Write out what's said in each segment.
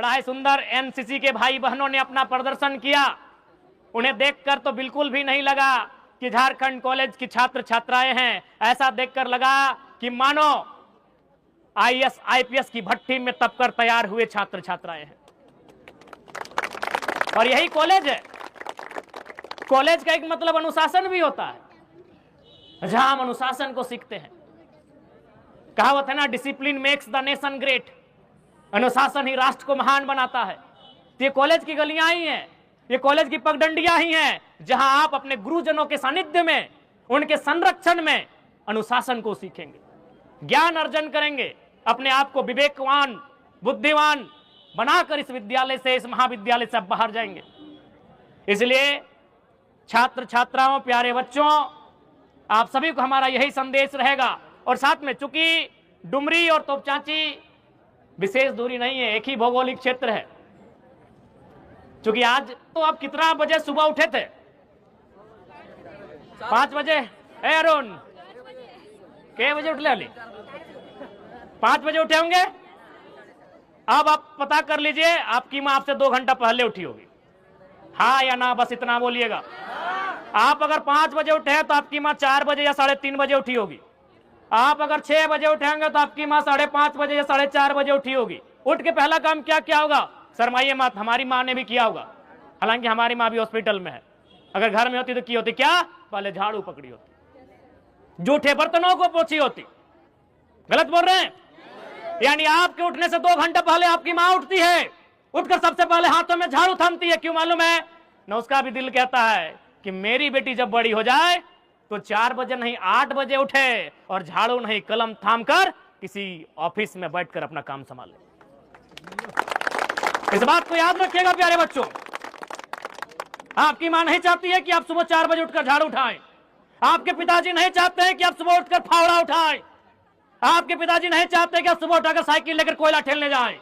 बड़ा ही सुंदर एनसीसी के भाई बहनों ने अपना प्रदर्शन किया। उन्हें देखकर तो बिल्कुल भी नहीं लगा कि झारखंड कॉलेज की छात्र छात्राएं हैं। ऐसा देखकर लगा कि मानो आईएएस आईपीएस की भट्टी में तपकर तैयार हुए छात्र छात्राएं हैं। और यही कॉलेज है। कॉलेज का एक मतलब अनुशासन भी होता है, जहां हम अनुशासन को सीखते हैं। कहावत है ना, discipline makes the nation great. अनुशासन ही राष्ट्र को महान बनाता है। तो ये कॉलेज की गलियां ही हैं, ये कॉलेज की पगडंडियां ही हैं, जहां आप अपने गुरुजनों के सानिध्य में, उनके संरक्षण में अनुशासन को सीखेंगे, ज्ञान अर्जन करेंगे, अपने आप को विवेकवान बुद्धिमान बनाकर इस विद्यालय से, इस महाविद्यालय से आप बाहर जाएंगे। इसलिए छात्र छात्राओं, प्यारे बच्चों, आप सभी को हमारा यही संदेश रहेगा। और साथ में, चूंकि डुमरी और तोपचांची विशेष दूरी नहीं है, एक ही भौगोलिक क्षेत्र है। चूंकि आज तो आप कितना बजे सुबह उठे थे? 5 बजे। अरुण के बजे उठले? अली 5 बजे उठे होंगे। अब आप पता कर लीजिए, आपकी मां आपसे 2 घंटा पहले उठी होगी। हाँ या ना, बस इतना बोलिएगा। आप अगर 5 बजे उठे हैं तो आपकी मां 4 बजे या 3:30 बजे उठी होगी। आप अगर 6 बजे उठेंगे तो आपकी मां 5:30 बजे या 4:30 बजे उठी होगी। उठ के पहला काम क्या किया होगा? शर्माइए मत, हमारी मां ने भी किया होगा। हालांकि हमारी मां भी हॉस्पिटल में है। अगर घर में होती तो की होती क्या? पहले झाड़ू पकड़ी होती, जूठे बर्तनों को पोंछी होती। गलत बोल रहे हैं? यानी आपके उठने से 2 घंटे पहले आपकी मां उठती है। उठकर सबसे पहले हाथों में झाड़ू थामती है। क्यों मालूम है? न उसका भी दिल कहता है कि मेरी बेटी जब बड़ी हो जाए तो 4 बजे नहीं 8 बजे उठे और झाड़ू नहीं कलम थाम कर किसी ऑफिस में बैठकर अपना काम संभाले। इस बात को याद रखिएगा प्यारे बच्चों। आपकी मां नहीं चाहती है कि आप सुबह 4 बजे उठकर झाड़ू उठाएं। आपके पिताजी नहीं चाहते हैं कि आप सुबह उठकर फावड़ा उठाएं। आपके पिताजी नहीं चाहते कि आप सुबह उठाकर साइकिल लेकर कोयला ठेलने जाएं।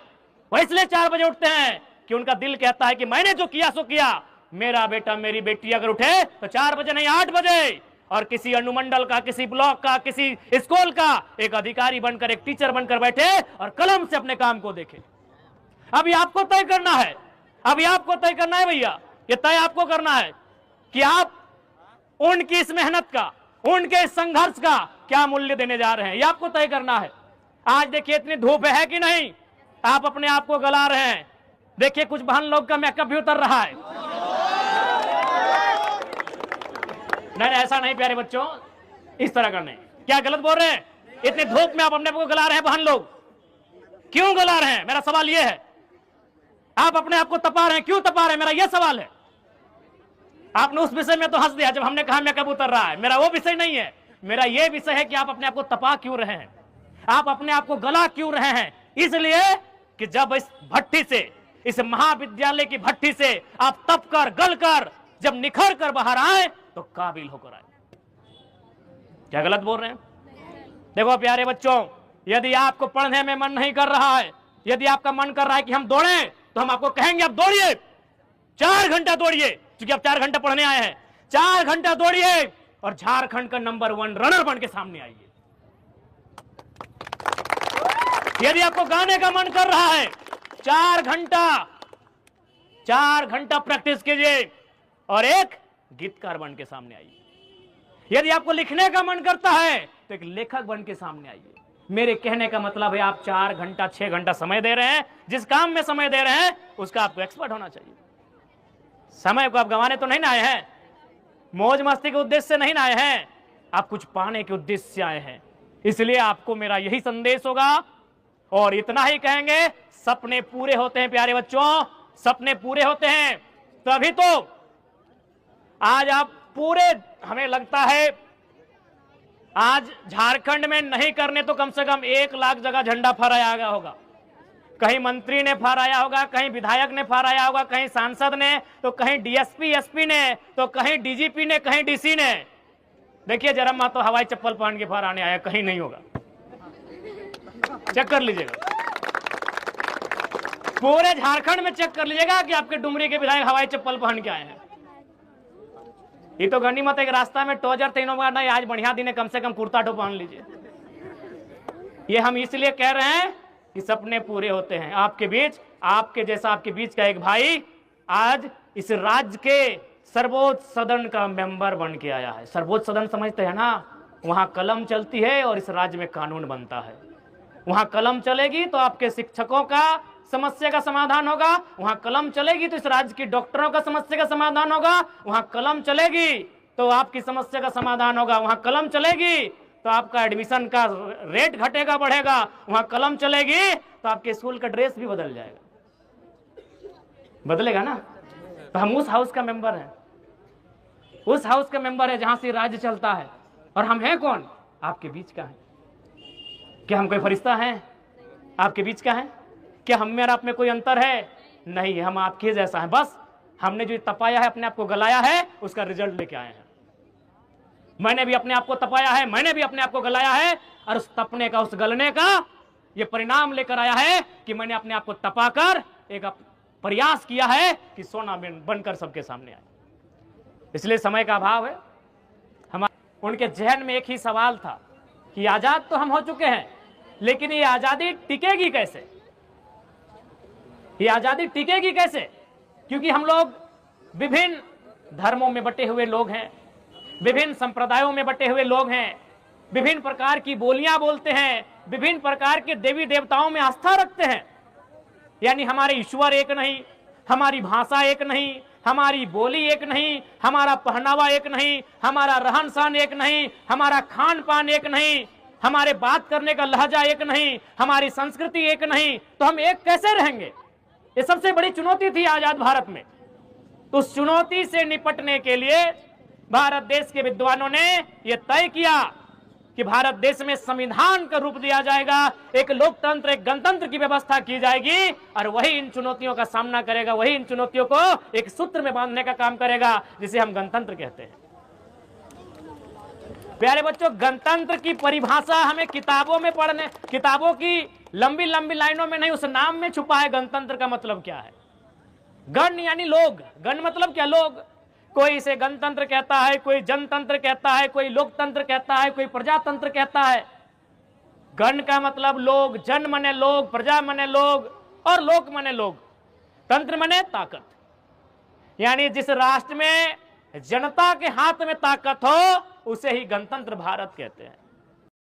वो इसलिए 4 बजे उठते हैं कि उनका दिल कहता है कि मैंने जो किया सो किया। मेरा बेटा मेरी बेटी अगर उठे तो 4 बजे नहीं 8 बजे, और किसी अनुमंडल का, किसी ब्लॉक का, किसी स्कूल का एक अधिकारी बनकर, एक टीचर बनकर बैठे और कलम से अपने काम को देखे। अभी आपको तय करना है, अभी आपको तय करना है भैया। ये तय आपको करना है कि आप उनकी इस मेहनत का, उनके इस संघर्ष का क्या मूल्य देने जा रहे हैं। ये आपको तय करना है। आज देखिए इतनी धूप है कि नहीं, आप अपने आप को गला रहे हैं। देखिए कुछ बहन लोग का मेकअप भी उतर रहा है। नहीं ऐसा नहीं प्यारे बच्चों, इस तरह का नहीं। क्या गलत बोल रहे हैं? इतनी धूप में आप अपने को गला रहे हैं बहन लोग, क्यों गला रहे हैं? मेरा सवाल यह है। आप अपने आप को तपा रहे हैं, क्यों तपा रहे हैं? मेरा यह सवाल है। आपने उस विषय में तो हंस दिया जब हमने कहा मेकअप उतर रहा है। मेरा वो विषय नहीं है। मेरा यह विषय है कि आप अपने आप को तपा क्यों रहे हैं, आप अपने आप को गला क्यों रहे हैं? इसलिए कि जब इस भट्टी से, इस महाविद्यालय की भट्टी से आप तप कर, गल कर, जब निखर कर बाहर आए तो काबिल होकर आए। क्या गलत बोल रहे हैं? देखो प्यारे बच्चों, यदि आपको पढ़ने में मन नहीं कर रहा है, यदि आपका मन कर रहा है कि हम दौड़ें, तो हम आपको कहेंगे आप दौड़िए, 4 घंटा दौड़िए, क्योंकि आप 4 घंटे पढ़ने आए हैं। 4 घंटा दौड़िए और झारखंड का नंबर 1 रनर बन के सामने आइए। यदि आपको गाने का मन कर रहा है, 4 घंटा प्रैक्टिस कीजिए और एक गीतकार बन के सामने आइए। यदि आपको लिखने का मन करता है तो एक लेखक बन के सामने आइए। मेरे कहने का मतलब है आप 4 घंटा 6 घंटा समय दे रहे हैं, जिस काम में समय दे रहे हैं उसका आपको एक्सपर्ट होना चाहिए। समय को आप गंवाने तो नहीं ना आए हैं, मौज मस्ती के उद्देश्य से नहीं ना आए हैं, आप कुछ पाने के उद्देश्य से आए हैं। इसलिए आपको मेरा यही संदेश होगा और इतना ही कहेंगे, सपने पूरे होते हैं प्यारे बच्चों, सपने पूरे होते हैं तभी तो आज आप पूरे, हमें लगता है आज झारखंड में नहीं करने तो कम से कम 1 लाख जगह झंडा फहराया गया होगा। कहीं मंत्री ने फहराया होगा, कहीं विधायक ने फहराया होगा, कहीं सांसद ने, तो कहीं डीएसपी एसपी ने, तो कहीं डीजीपी ने, कहीं डीसी ने। देखिए जरा मां तो हवाई चप्पल पहन के फहराने आया, कहीं नहीं होगा, चेक कर लीजिएगा। पूरे झारखंड में चेक कर लीजिएगा कि आपके डुमरी के विधायक हवाई चप्पल पहन के आए हैं। ये तो गनीमत एक रास्ता में टोजर तीनों बार नहीं, आज बढ़िया दिन है, कम से कम कुर्ता टो पहन लीजिए। ये हम इसलिए कह रहे हैं कि सपने पूरे होते हैं। आपके बीच आपके जैसा, आपके बीच का एक भाई आज इस राज्य के सर्वोच्च सदन का मेंबर बन के आया है। सर्वोच्च सदन समझते हैं ना, वहां कलम चलती है और इस राज्य में कानून बनता है। वहां कलम चलेगी तो आपके शिक्षकों का समस्या का समाधान होगा, वहां कलम चलेगी तो इस राज्य की डॉक्टरों का समस्या का समाधान होगा, वहां कलम चलेगी तो आपकी समस्या का समाधान होगा, वहां कलम चलेगी तो आपका एडमिशन का रेट घटेगा बढ़ेगा, वहां कलम चलेगी तो आपके स्कूल का ड्रेस भी बदल जाएगा, बदलेगा ना। तो हम उस हाउस का मेंबर हैं, उस हाउस का मेंबर है जहां से राज्य चलता है। और हम हैं कौन? आपके बीच का है। क्या हम कोई फरिश्ता हैं? आपके बीच का है। क्या हम में और आप में कोई अंतर है? नहीं, हम आपके जैसा है। बस हमने जो तपाया है, अपने आप को गलाया है, उसका रिजल्ट लेके आए हैं। मैंने भी अपने आप को तपाया है, मैंने भी अपने आप को गलाया है, और उस तपने का, उस गलने का ये परिणाम लेकर आया है कि मैंने अपने आप को तपाकर एक प्रयास किया है कि सोना बनकर सबके सामने आए। इसलिए समय का अभाव है। उनके जहन में एक ही सवाल था कि आजाद तो हम हो चुके हैं, लेकिन ये आजादी टिकेगी कैसे? ये आजादी टिकेगी कैसे? क्योंकि हम लोग विभिन्न धर्मों में बटे हुए लोग हैं, विभिन्न संप्रदायों में बटे हुए लोग हैं, विभिन्न प्रकार की बोलियां बोलते हैं, विभिन्न प्रकार के देवी देवताओं में आस्था रखते हैं। यानी हमारे ईश्वर एक नहीं, हमारी भाषा एक नहीं, हमारी बोली एक नहीं, हमारा पहनावा एक नहीं, हमारा रहन सहन एक नहीं, हमारा खान पान एक नहीं, हमारे बात करने का लहजा एक नहीं, हमारी संस्कृति एक नहीं, तो हम एक कैसे रहेंगे? ये सबसे बड़ी चुनौती थी आजाद भारत में। तो उस चुनौती से निपटने के लिए भारत देश के विद्वानों ने यह तय किया कि भारत देश में संविधान का रूप दिया जाएगा, एक लोकतंत्र, एक गणतंत्र की व्यवस्था की जाएगी, और वही इन चुनौतियों का सामना करेगा, वही इन चुनौतियों को एक सूत्र में बांधने का काम करेगा, जिसे हम गणतंत्र कहते हैं। प्यारे बच्चों, गणतंत्र की परिभाषा हमें किताबों में पढ़ने, किताबों की लंबी लंबी लाइनों में नहीं, उस नाम में छुपा है। गणतंत्र का मतलब क्या है? गण यानी लोग, गण मतलब क्या? लोग। कोई इसे गणतंत्र कहता है, कोई जनतंत्र कहता है, कोई लोकतंत्र कहता है, कोई प्रजातंत्र कहता है। गण का मतलब लोग, जन मने लोग, प्रजा मने लोग, और लोक मने लोग, तंत्र मने ताकत। यानी जिस राष्ट्र में जनता के हाथ में ताकत हो, उसे ही गणतंत्र भारत कहते हैं।